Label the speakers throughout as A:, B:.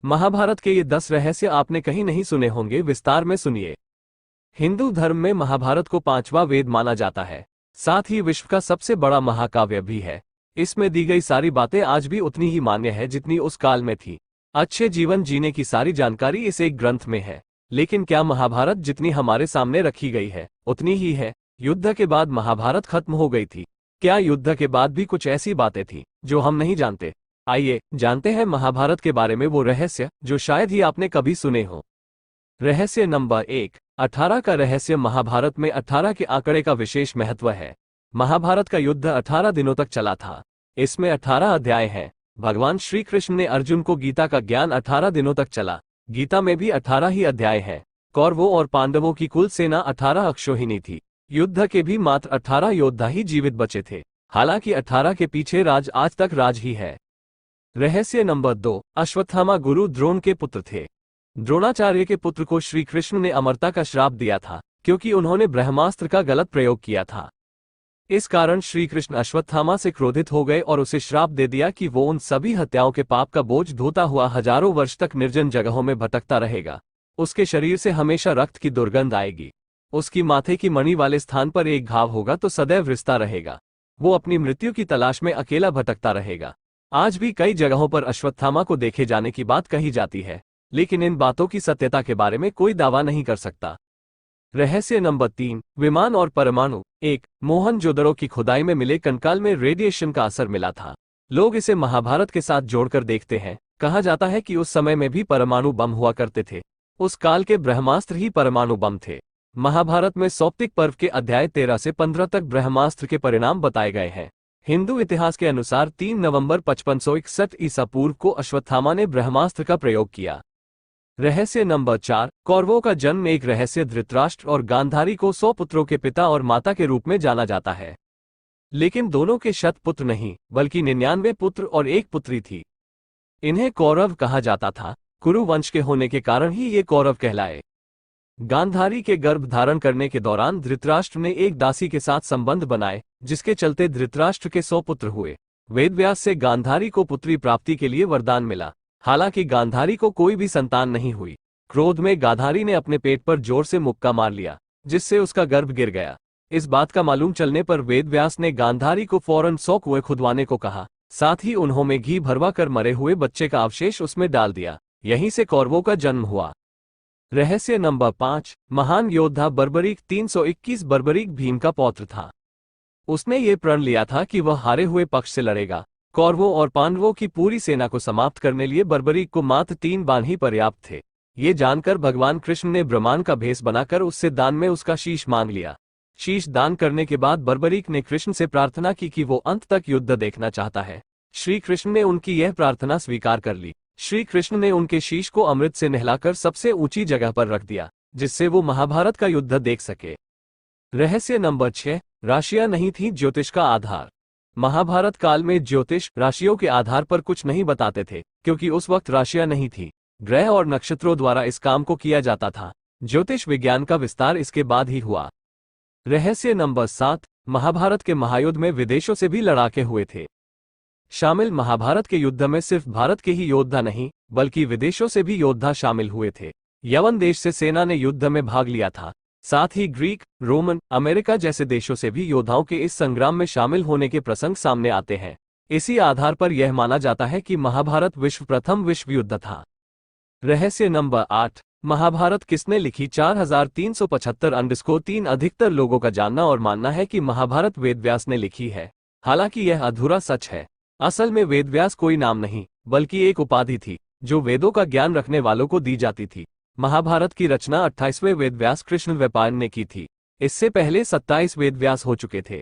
A: महाभारत के ये 10 रहस्य आपने कहीं नहीं सुने होंगे, विस्तार में सुनिए। हिंदू धर्म में महाभारत को 5वां वेद माना जाता है, साथ ही विश्व का सबसे बड़ा महाकाव्य भी है। इसमें दी गई सारी बातें आज भी उतनी ही मान्य है जितनी उस काल में थी। अच्छे जीवन जीने की सारी जानकारी इस एक ग्रंथ में है। लेकिन क्या महाभारत जितनी हमारे सामने रखी गई है उतनी ही है? युद्ध के बाद महाभारत खत्म हो गई थी। क्या युद्ध के बाद भी कुछ ऐसी बातें थी जो हम नहीं जानते? आइए जानते हैं महाभारत के बारे में वो रहस्य जो शायद ही आपने कभी सुने हो। रहस्य नंबर 1, 18 का रहस्य। महाभारत में 18 के आंकड़े का विशेष महत्व है। महाभारत का युद्ध 18 दिनों तक चला था। इसमें 18 अध्याय हैं। भगवान श्री कृष्ण ने अर्जुन को गीता का ज्ञान 18 दिनों तक चला। गीता में भी 18 ही अध्याय हैं। कौरवों और पांडवों की कुल सेना 18 अक्षौहिणी थी। युद्ध के भी मात्र 18 योद्धा ही जीवित बचे थे। हालांकि 18 के पीछे राज आज तक राज ही है। रहस्य नंबर 2, अश्वत्थामा गुरु द्रोण के पुत्र थे। द्रोणाचार्य के पुत्र को श्री कृष्ण ने अमरता का श्राप दिया था क्योंकि उन्होंने ब्रह्मास्त्र का गलत प्रयोग किया था। इस कारण श्री कृष्ण अश्वत्थामा से क्रोधित हो गए और उसे श्राप दे दिया कि वो उन सभी हत्याओं के पाप का बोझ ढोता हुआ हजारों वर्ष तक निर्जन जगहों में भटकता रहेगा। उसके शरीर से हमेशा रक्त की दुर्गंध आएगी। उसकी माथे की मणि वाले स्थान पर एक घाव होगा तो सदैव रिश्ता रहेगा। वो अपनी मृत्यु की तलाश में अकेला भटकता रहेगा। आज भी कई जगहों पर अश्वत्थामा को देखे जाने की बात कही जाती है, लेकिन इन बातों की सत्यता के बारे में कोई दावा नहीं कर सकता। रहस्य नंबर 3, विमान और परमाणु। 1, मोहनजोदड़ो की खुदाई में मिले कंकाल में रेडिएशन का असर मिला था। लोग इसे महाभारत के साथ जोड़कर देखते हैं। कहा जाता है कि उस समय में भी परमाणु बम हुआ करते थे। उस काल के ब्रह्मास्त्र ही परमाणु बम थे। महाभारत में सौप्तिक पर्व के अध्याय 13 से 15 तक ब्रह्मास्त्र के परिणाम बताए गए हैं। हिंदू इतिहास के अनुसार 3 नवंबर 5561 ईसा पूर्व को अश्वत्थामा ने ब्रह्मास्त्र का प्रयोग किया। रहस्य नंबर 4, कौरवों का जन्म। एक रहस्य। धृतराष्ट्र और गांधारी को 100 पुत्रों के पिता और माता के रूप में जाना जाता है, लेकिन दोनों के शत पुत्र नहीं बल्कि 99 पुत्र और एक पुत्री थी। इन्हें कौरव कहा जाता था। कुरु वंश के होने के कारण ही ये कौरव कहलाए। गांधारी के गर्भ धारण करने के दौरान धृतराष्ट्र ने एक दासी के साथ संबंध बनाए, जिसके चलते धृतराष्ट्र के 100 पुत्र हुए। वेदव्यास से गांधारी को पुत्री प्राप्ति के लिए वरदान मिला। हालांकि गांधारी को कोई भी संतान नहीं हुई। क्रोध में गांधारी ने अपने पेट पर जोर से मुक्का मार लिया, जिससे उसका गर्भ गिर गया। इस बात का मालूम चलने पर वेदव्यास ने गांधारी को फौरन 100 कुएं खुदवाने को कहा। साथ ही उन्होंने घी भरवा कर मरे हुए बच्चे का अवशेष उसमें डाल दिया। यहीं से कौरवों का जन्म हुआ। रहस्य नंबर 5, महान योद्धा बर्बरीक। 321 बर्बरीक भीम का पौत्र था। उसने ये प्रण लिया था कि वह हारे हुए पक्ष से लड़ेगा। कौरवों और पांडवों की पूरी सेना को समाप्त करने लिए बर्बरीक को मात्र 3 बाण ही पर्याप्त थे। ये जानकर भगवान कृष्ण ने ब्रह्मांड का भेष बनाकर उससे दान में उसका शीश मांग लिया। शीश दान करने के बाद बर्बरीक ने कृष्ण से प्रार्थना की कि वो अंत तक युद्ध देखना चाहता है। श्री कृष्ण ने उनकी यह प्रार्थना स्वीकार कर ली। श्री कृष्ण ने उनके शीश को अमृत से नहलाकर सबसे ऊंची जगह पर रख दिया, जिससे वो महाभारत का युद्ध देख सके। रहस्य नंबर 6, राशियां नहीं थी ज्योतिष का आधार। महाभारत काल में ज्योतिष राशियों के आधार पर कुछ नहीं बताते थे, क्योंकि उस वक्त राशियां नहीं थी। ग्रह और नक्षत्रों द्वारा इस काम को किया जाता था। ज्योतिष विज्ञान का विस्तार इसके बाद ही हुआ। रहस्य नंबर 7, महाभारत के महायुद्ध में विदेशों से भी लड़ाके हुए थे। शामिल महाभारत के युद्ध में सिर्फ भारत के ही योद्धा नहीं बल्कि विदेशों से भी योद्धा शामिल हुए थे। यवन देश से सेना ने युद्ध में भाग लिया था। साथ ही ग्रीक, रोमन, अमेरिका जैसे देशों से भी योद्धाओं के इस संग्राम में शामिल होने के प्रसंग सामने आते हैं। इसी आधार पर यह माना जाता है कि महाभारत विश्व प्रथम विश्व युद्ध था। रहस्य नंबर 8, महाभारत किसने लिखी। 4375 अधिकतर लोगों का जानना और मानना है कि महाभारत वेदव्यास ने लिखी है। हालांकि यह अधूरा सच है। असल में वेदव्यास कोई नाम नहीं बल्कि एक उपाधि थी जो वेदों का ज्ञान रखने वालों को दी जाती थी। महाभारत की रचना 28वें वेदव्यास कृष्णद्वैपायन ने की थी। इससे पहले 27 वेदव्यास हो चुके थे।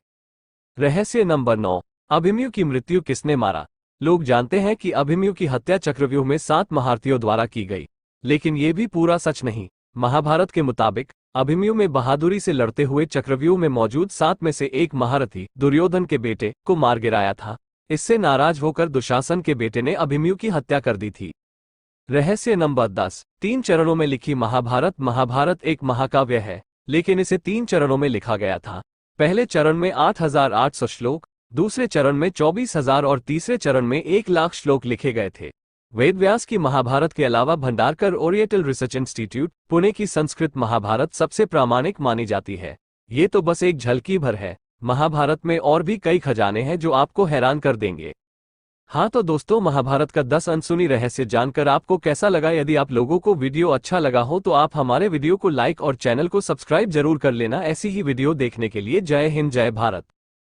A: रहस्य नंबर 9, अभिमन्यु की मृत्यु किसने मारा। लोग जानते हैं कि अभिमन्यु की हत्या चक्रव्यूह में 7 महारथियों द्वारा की गई, लेकिन ये भी पूरा सच नहीं। महाभारत के मुताबिक अभिमन्यु में बहादुरी से लड़ते हुए चक्रव्यूह में मौजूद 7 में से एक महारथी दुर्योधन के बेटे को मार गिराया था। इससे नाराज होकर दुशासन के बेटे ने अभिमन्यु की हत्या कर दी थी। रहस्य नंबर 10, 3 चरणों में लिखी महाभारत। महाभारत एक महाकाव्य है, लेकिन इसे 3 चरणों में लिखा गया था। पहले चरण में 8800 श्लोक, दूसरे चरण में 24,000 और तीसरे चरण में 1,00,000 श्लोक लिखे गए थे। वेद व्यास की महाभारत के अलावा Bhandarkar oriental research institute Pune की संस्कृत महाभारत सबसे प्रामाणिक मानी जाती है। ये तो बस एक झलकी भर है। महाभारत में और भी कई खजाने हैं जो आपको हैरान कर देंगे। हाँ तो दोस्तों, महाभारत का 10 अनसुनी रहस्य जानकर आपको कैसा लगा? यदि आप लोगों को वीडियो अच्छा लगा हो तो आप हमारे वीडियो को लाइक और चैनल को सब्सक्राइब जरूर कर लेना। ऐसी ही वीडियो देखने के लिए जय हिंद, जय भारत।